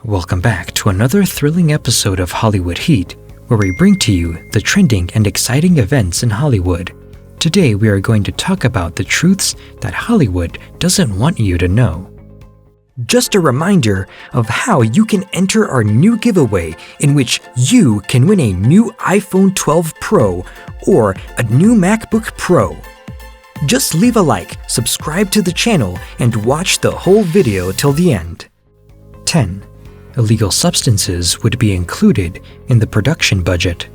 Welcome back to another thrilling episode of Hollywood Heat, where we bring to you the trending and exciting events in Hollywood. Today we are going to talk about the truths that Hollywood doesn't want you to know. Just a reminder of how you can enter our new giveaway in which you can win a new iPhone 12 Pro or a new MacBook Pro. Just leave a like, subscribe to the channel, and watch the whole video till the end. 10. Illegal substances would be included in the production budget.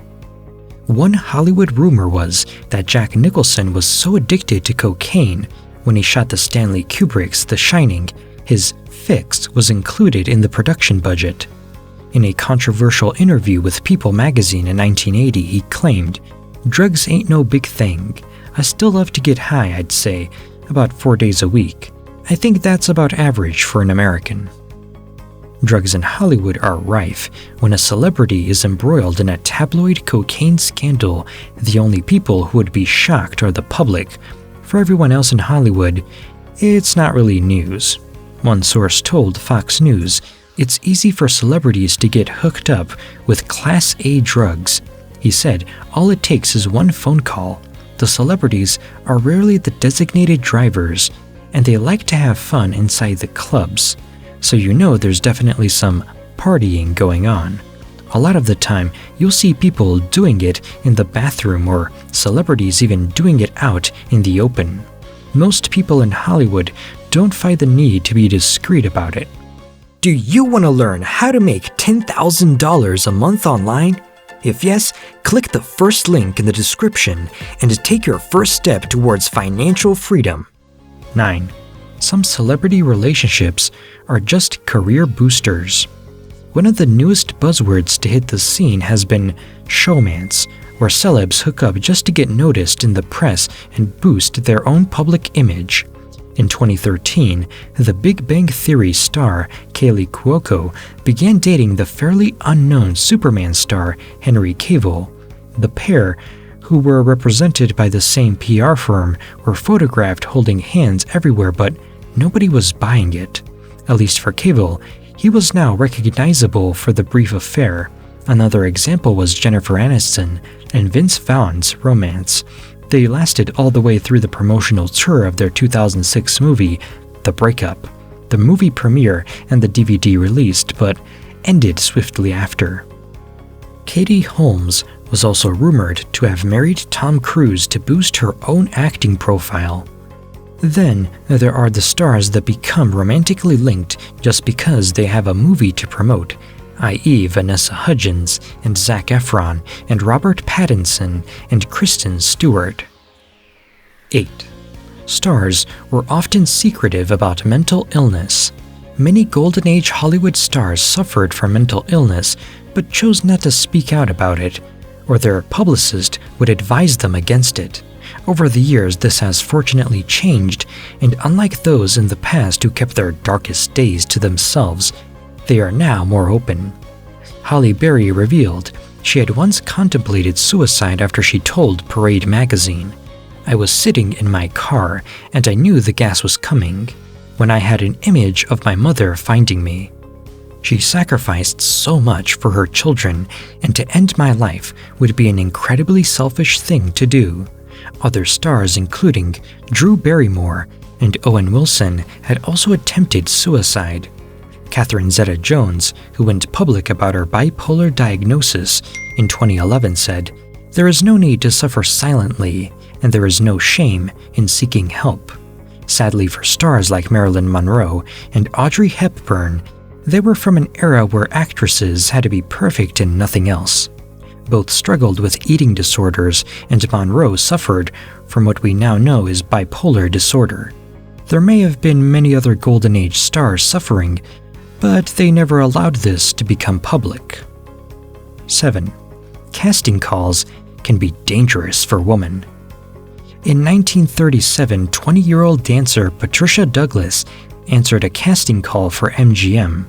One Hollywood rumor was that Jack Nicholson was so addicted to cocaine when he shot the Stanley Kubrick's The Shining, his fix was included in the production budget. In a controversial interview with People magazine in 1980, he claimed, "Drugs ain't no big thing. I still love to get high, I'd say, about 4 days a week. I think that's about average for an American." Drugs in Hollywood are rife. When a celebrity is embroiled in a tabloid cocaine scandal, the only people who would be shocked are the public. For everyone else in Hollywood, it's not really news. One source told Fox News, "It's easy for celebrities to get hooked up with Class A drugs." He said, "All it takes is one phone call. The celebrities are rarely the designated drivers, and they like to have fun inside the clubs. So you know there's definitely some partying going on. A lot of the time, you'll see people doing it in the bathroom or celebrities even doing it out in the open. Most people in Hollywood don't find the need to be discreet about it." Do you want to learn how to make $10,000 a month online? If yes, click the first link in the description and take your first step towards financial freedom. 9. Some celebrity relationships are just career boosters. One of the newest buzzwords to hit the scene has been showmance, where celebs hook up just to get noticed in the press and boost their own public image. In 2013, the Big Bang Theory star Kaley Cuoco began dating the fairly unknown Superman star Henry Cavill. The pair, who were represented by the same PR firm, were photographed holding hands everywhere, but nobody was buying it. At least for Cavill, he was now recognizable for the brief affair. Another example was Jennifer Aniston and Vince Vaughn's romance. They lasted all the way through the promotional tour of their 2006 movie, The Breakup. The movie premiere and the DVD released, but ended swiftly after. Katie Holmes was also rumored to have married Tom Cruise to boost her own acting profile. Then, there are the stars that become romantically linked just because they have a movie to promote, i.e. Vanessa Hudgens and Zac Efron and Robert Pattinson and Kristen Stewart. 8. Stars were often secretive about mental illness. Many Golden Age Hollywood stars suffered from mental illness but chose not to speak out about it, or their publicist would advise them against it. Over the years, this has fortunately changed, and unlike those in the past who kept their darkest days to themselves, they are now more open. Halle Berry revealed she had once contemplated suicide after she told Parade magazine, "I was sitting in my car and I knew the gas was coming when I had an image of my mother finding me. She sacrificed so much for her children, and to end my life would be an incredibly selfish thing to do." Other stars, including Drew Barrymore and Owen Wilson, had also attempted suicide. Catherine Zeta-Jones, who went public about her bipolar diagnosis in 2011, said, "There is no need to suffer silently, and there is no shame in seeking help." Sadly for stars like Marilyn Monroe and Audrey Hepburn, they were from an era where actresses had to be perfect and nothing else. Both struggled with eating disorders, and Monroe suffered from what we now know is bipolar disorder. There may have been many other Golden Age stars suffering, but they never allowed this to become public. 7. Casting calls can be dangerous for women. In 1937, 20-year-old dancer Patricia Douglas answered a casting call for MGM.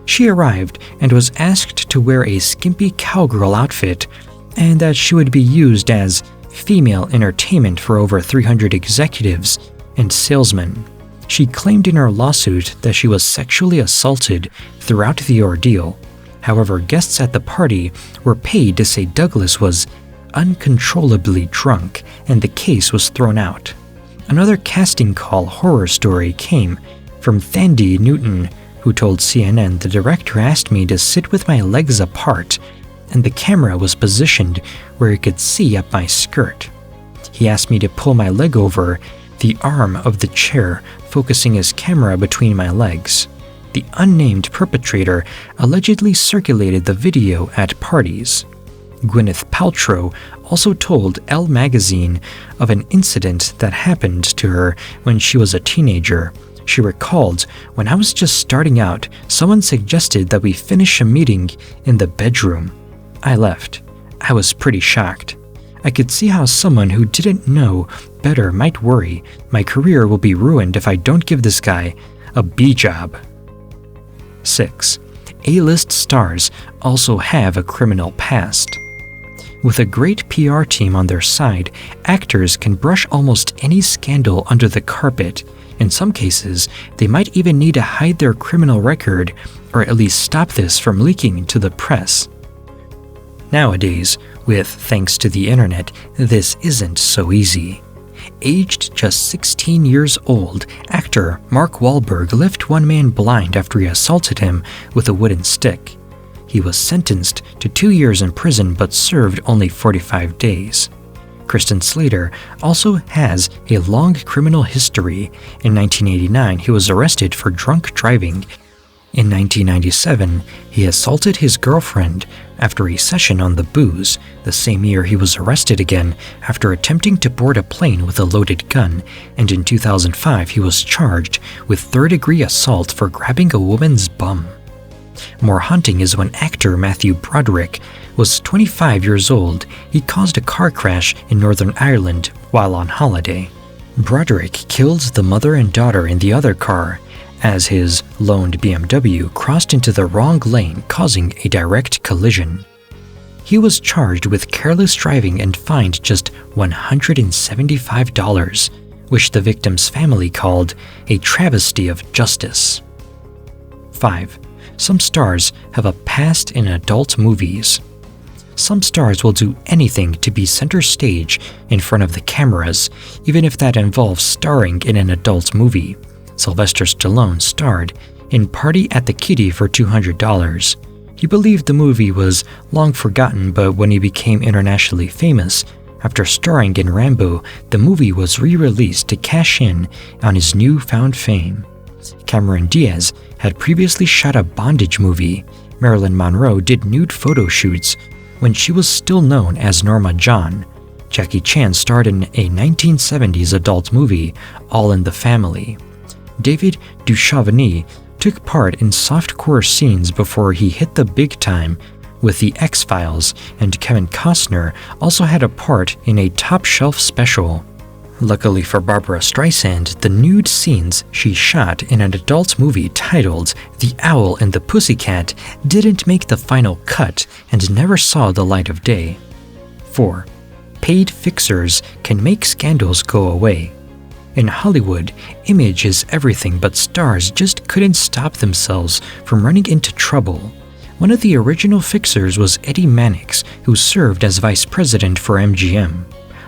She arrived and was asked to wear a skimpy cowgirl outfit and that she would be used as female entertainment for over 300 executives and salesmen. She claimed in her lawsuit that she was sexually assaulted throughout the ordeal. However, guests at the party were paid to say Douglas was uncontrollably drunk and the case was thrown out. Another casting call horror story came from Thandie Newton, who told CNN the director asked me to sit with my legs apart and the camera was positioned where he could see up my skirt. He asked me to pull my leg over the arm of the chair, focusing his camera between my legs. The unnamed perpetrator allegedly circulated the video at parties. Gwyneth Paltrow also told Elle magazine of an incident that happened to her when she was a teenager. She recalled, "When I was just starting out, someone suggested that we finish a meeting in the bedroom. I left. I was pretty shocked. I could see how someone who didn't know better might worry. My career will be ruined if I don't give this guy a B job." 6. A-list stars also have a criminal past. With a great PR team on their side, actors can brush almost any scandal under the carpet. In some cases, they might even need to hide their criminal record or at least stop this from leaking to the press. Nowadays, with thanks to the internet, this isn't so easy. Aged just 16 years old, actor Mark Wahlberg left one man blind after he assaulted him with a wooden stick. He was sentenced to 2 years in prison but served only 45 days. Kristen Slater also has a long criminal history. In 1989, he was arrested for drunk driving. In 1997, he assaulted his girlfriend after a session on the booze. The same year, he was arrested again after attempting to board a plane with a loaded gun, and in 2005, he was charged with third-degree assault for grabbing a woman's bum. More haunting is when actor Matthew Broderick was 25 years old. He caused a car crash in Northern Ireland while on holiday. Broderick killed the mother and daughter in the other car as his loaned BMW crossed into the wrong lane, causing a direct collision. He was charged with careless driving and fined just $175, which the victim's family called a travesty of justice. 5. Some stars have a past in adult movies. Some stars will do anything to be center stage in front of the cameras, even if that involves starring in an adult movie. Sylvester Stallone starred in Party at the Kitty for $200. He believed the movie was long forgotten, but when he became internationally famous, after starring in Rambo, the movie was re-released to cash in on his newfound fame. Cameron Diaz had previously shot a bondage movie. Marilyn Monroe did nude photo shoots when she was still known as Norma Jean. Jackie Chan starred in a 1970s adult movie, All in the Family. David Duchovny took part in softcore scenes before he hit the big time with The X-Files, and Kevin Costner also had a part in a Top Shelf special. Luckily for Barbra Streisand, the nude scenes she shot in an adult movie titled The Owl and the Pussycat didn't make the final cut and never saw the light of day. 4. Paid fixers can make scandals go away. In Hollywood, image is everything, but stars just couldn't stop themselves from running into trouble. One of the original fixers was Eddie Mannix, who served as vice president for MGM.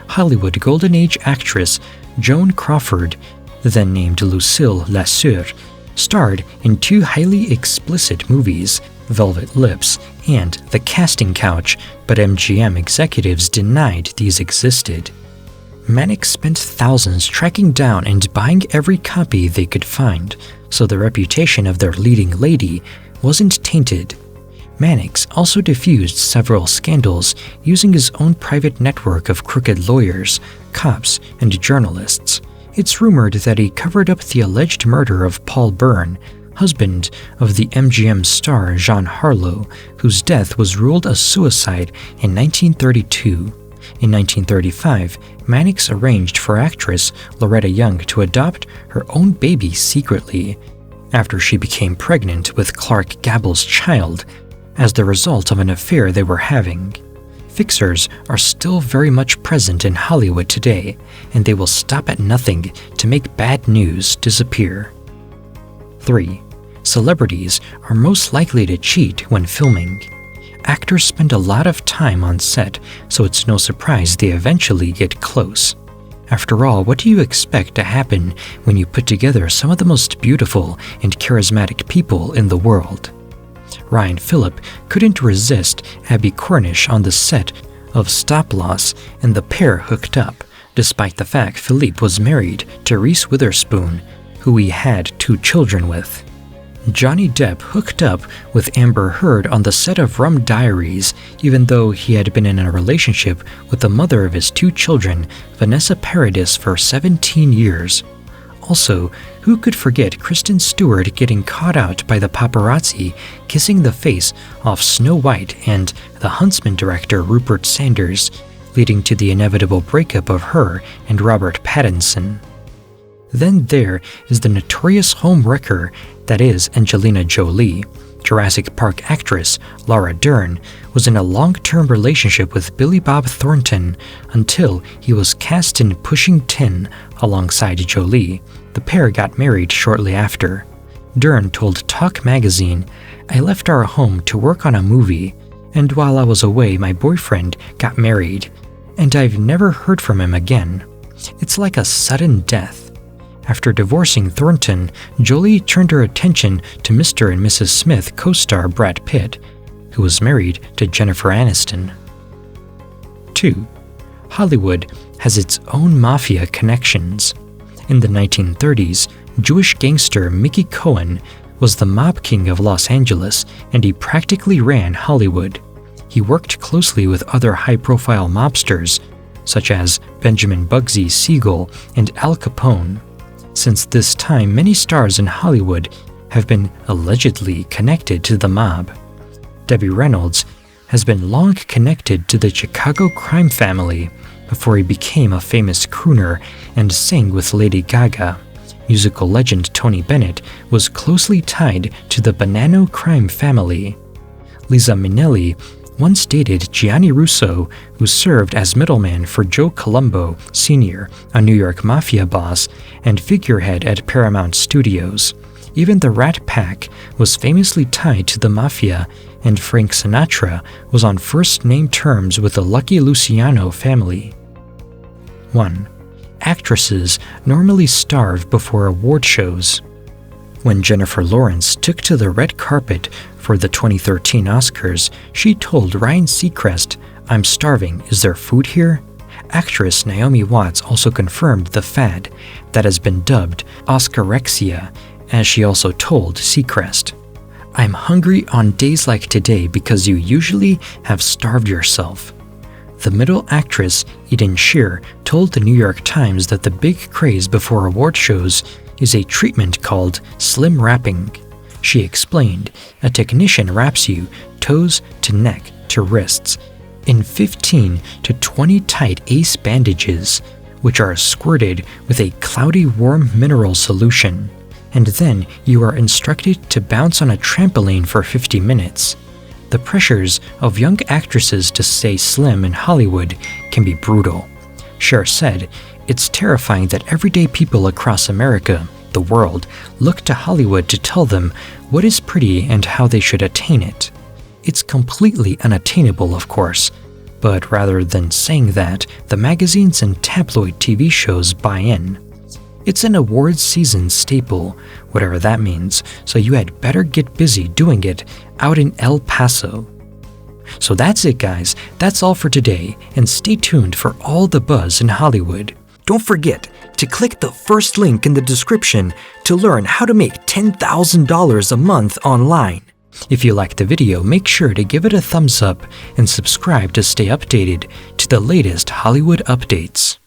Hollywood Golden Age actress Joan Crawford, then named Lucille Lasseur, starred in 2 highly explicit movies, Velvet Lips and The Casting Couch, but MGM executives denied these existed. Mannix spent thousands tracking down and buying every copy they could find, so the reputation of their leading lady wasn't tainted. Mannix also diffused several scandals using his own private network of crooked lawyers, cops, and journalists. It's rumored that he covered up the alleged murder of Paul Byrne, husband of the MGM star Jean Harlow, whose death was ruled a suicide in 1932. In 1935, Mannix arranged for actress Loretta Young to adopt her own baby secretly after she became pregnant with Clark Gable's child as the result of an affair they were having. Fixers are still very much present in Hollywood today, and they will stop at nothing to make bad news disappear. 3. Celebrities are most likely to cheat when filming. Actors spend a lot of time on set, so it's no surprise they eventually get close. After all, what do you expect to happen when you put together some of the most beautiful and charismatic people in the world? Ryan Phillip couldn't resist Abby Cornish on the set of Stop Loss, and the pair hooked up, despite the fact Philippe was married to Reese Witherspoon, who he had 2 children with. Johnny Depp hooked up with Amber Heard on the set of Rum Diaries, even though he had been in a relationship with the mother of his 2 children, Vanessa Paradis, for 17 years. Also, who could forget Kristen Stewart getting caught out by the paparazzi kissing the face off Snow White and the Huntsman director Rupert Sanders, leading to the inevitable breakup of her and Robert Pattinson. Then there is the notorious homewrecker that is Angelina Jolie. Jurassic Park actress Laura Dern was in a long-term relationship with Billy Bob Thornton until he was cast in Pushing 10 alongside Jolie. The pair got married shortly after. Dern told Talk magazine, "I left our home to work on a movie, and while I was away my boyfriend got married, and I've never heard from him again. It's like a sudden death." After divorcing Thornton, Jolie turned her attention to Mr. and Mrs. Smith co-star Brad Pitt, who was married to Jennifer Aniston. 2. Hollywood has its own mafia connections. In the 1930s, Jewish gangster Mickey Cohen was the mob king of Los Angeles, and he practically ran Hollywood. He worked closely with other high-profile mobsters, such as Benjamin Bugsy Siegel and Al Capone. Since this time, many stars in Hollywood have been allegedly connected to the mob. Debbie Reynolds has been long connected to the Chicago crime family before he became a famous crooner and sang with Lady Gaga. Musical legend Tony Bennett was closely tied to the Bonanno crime family. Liza Minnelli once dated Gianni Russo, who served as middleman for Joe Colombo Sr., a New York mafia boss and figurehead at Paramount Studios. Even the Rat Pack was famously tied to the mafia, and Frank Sinatra was on first-name terms with the Lucky Luciano family. 1. Actresses normally starve before award shows. When Jennifer Lawrence took to the red carpet for the 2013 Oscars, she told Ryan Seacrest, "I'm starving, is there food here?" Actress Naomi Watts also confirmed the fad that has been dubbed Oscarexia, as she also told Seacrest, "I'm hungry on days like today because you usually have starved yourself." The middle actress Eden Shear told the New York Times that the big craze before award shows is a treatment called slim wrapping. She explained, "A technician wraps you toes to neck to wrists in 15 to 20 tight ace bandages, which are squirted with a cloudy warm mineral solution, and then you are instructed to bounce on a trampoline for 50 minutes. The pressures of young actresses to stay slim in Hollywood can be brutal." Cher said, "It's terrifying that everyday people across America, the world, look to Hollywood to tell them what is pretty and how they should attain it. It's completely unattainable, of course, but rather than saying that, the magazines and tabloid TV shows buy in. It's an awards season staple, whatever that means, so you had better get busy doing it out in El Paso." So that's it, guys. That's all for today, and stay tuned for all the buzz in Hollywood. Don't forget to click the first link in the description to learn how to make $10,000 a month online. If you liked the video, make sure to give it a thumbs up and subscribe to stay updated to the latest Hollywood updates.